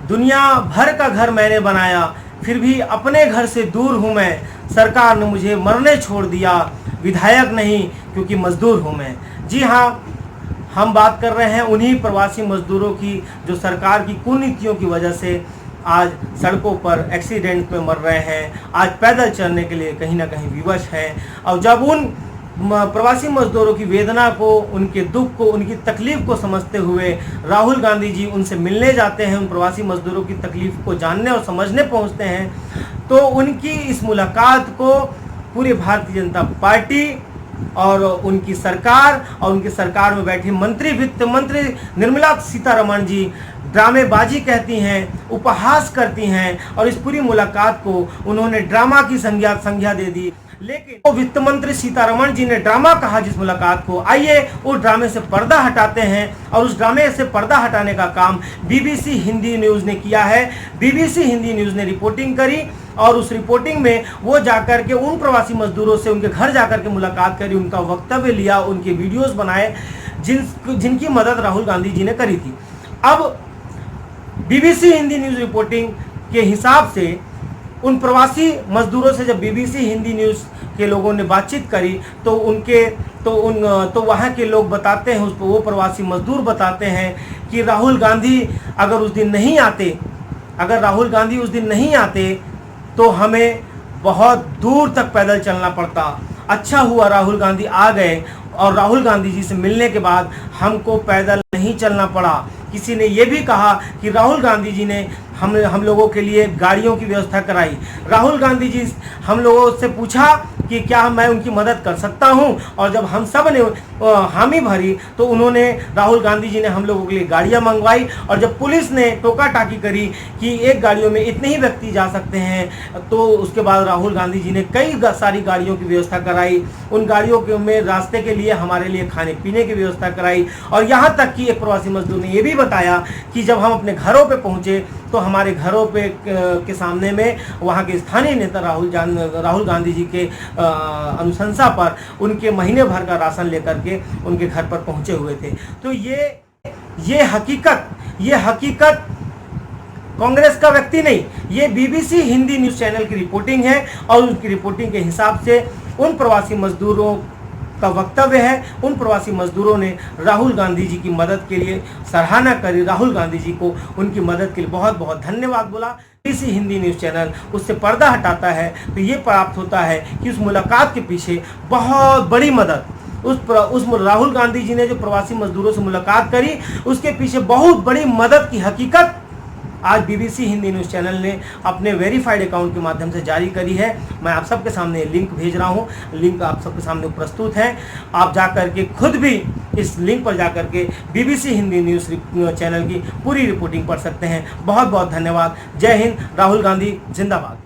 दुनिया भर का घर मैंने बनाया, फिर भी अपने घर से दूर हूँ मैं। सरकार ने मुझे मरने छोड़ दिया, विधायक नहीं क्योंकि मजदूर हूँ मैं। जी हाँ, हम बात कर रहे हैं उन्हीं प्रवासी मजदूरों की जो सरकार की कुनीतियों की वजह से आज सड़कों पर एक्सीडेंट में मर रहे हैं, आज पैदल चलने के लिए कहीं ना कहीं विवश हैं। और जब उन प्रवासी मजदूरों की वेदना को, उनके दुख को, उनकी तकलीफ़ को समझते हुए राहुल गांधी जी उनसे मिलने जाते हैं, उन प्रवासी मजदूरों की तकलीफ़ को जानने और समझने पहुंचते हैं, तो उनकी इस मुलाकात को पूरी भारतीय जनता पार्टी और उनकी सरकार और उनकी सरकार में बैठी मंत्री, वित्त मंत्री निर्मला सीतारमण जी ड्रामेबाजी कहती हैं, उपहास करती हैं और इस पूरी मुलाकात को उन्होंने ड्रामा की संज्ञा दे दी। लेकिन वो वित्त मंत्री सीतारमण जी ने ड्रामा कहा जिस मुलाकात को, आइए उस ड्रामे से पर्दा हटाते हैं। और उस ड्रामे से पर्दा हटाने का काम बीबीसी हिंदी न्यूज़ ने किया है। बीबीसी हिंदी न्यूज़ ने रिपोर्टिंग करी और उस रिपोर्टिंग में वो जाकर के उन प्रवासी मजदूरों से उनके घर जाकर के मुलाकात करी, उनका वक्तव्य लिया, उनके वीडियोस बनाए जिनकी मदद राहुल गांधी जी ने करी थी। अब बीबीसी हिंदी न्यूज़ रिपोर्टिंग के हिसाब से उन प्रवासी मजदूरों से जब बीबीसी हिंदी न्यूज़ के लोगों ने बातचीत करी तो वहाँ के लोग बताते हैं, वो प्रवासी मजदूर बताते हैं कि राहुल गांधी अगर उस दिन नहीं आते तो हमें बहुत दूर तक पैदल चलना पड़ता। अच्छा हुआ राहुल गांधी आ गए और राहुल गांधी जी से मिलने के बाद हमको पैदल नहीं चलना पड़ा। किसी ने ये भी कहा कि राहुल गांधी जी ने हम लोगों के लिए गाड़ियों की व्यवस्था कराई। राहुल गांधी जी हम लोगों से पूछा कि क्या मैं उनकी मदद कर सकता हूं, और जब हम सब ने हामी भरी तो राहुल गांधी जी ने हम लोगों के लिए गाड़ियां मंगवाई। और जब पुलिस ने टोका टाकी करी कि एक गाड़ियों में इतने ही व्यक्ति जा सकते हैं, तो उसके बाद राहुल गांधी जी ने कई सारी गाड़ियों की व्यवस्था कराई। उन गाड़ियों में रास्ते के लिए हमारे लिए खाने पीने की व्यवस्था कराई। और यहाँ तक कि एक प्रवासी मजदूर ने यह भी बताया कि जब हम अपने घरों पर पहुँचे तो हमारे घरों के सामने में वहाँ के स्थानीय नेता राहुल गांधी जी के अनुशंसा पर उनके महीने भर का राशन लेकर के उनके घर पर पहुंचे हुए थे। तो ये हकीकत कांग्रेस का व्यक्ति नहीं, ये बीबीसी हिंदी न्यूज़ चैनल की रिपोर्टिंग है। और उनकी रिपोर्टिंग के हिसाब से उन प्रवासी मजदूरों का वक्तव्य है। उन प्रवासी मजदूरों ने राहुल गांधी जी की मदद के लिए सराहना करी, राहुल गांधी जी को उनकी मदद के लिए बहुत बहुत धन्यवाद बोला। बीबीसी हिंदी न्यूज़ चैनल उससे पर्दा हटाता है तो ये प्राप्त होता है कि उस मुलाकात के पीछे बहुत बड़ी मदद, उस राहुल गांधी जी ने जो प्रवासी मजदूरों से मुलाकात करी उसके पीछे बहुत बड़ी मदद की हकीकत आज बीबीसी हिंदी न्यूज़ चैनल ने अपने वेरीफाइड अकाउंट के माध्यम से जारी करी है। मैं आप सबके सामने लिंक भेज रहा हूं, लिंक आप सबके सामने प्रस्तुत है। आप जाकर के खुद भी इस लिंक पर जाकर के बीबीसी हिंदी न्यूज़ चैनल की पूरी रिपोर्टिंग पढ़ सकते हैं। बहुत बहुत धन्यवाद। जय हिंद। राहुल गांधी जिंदाबाद।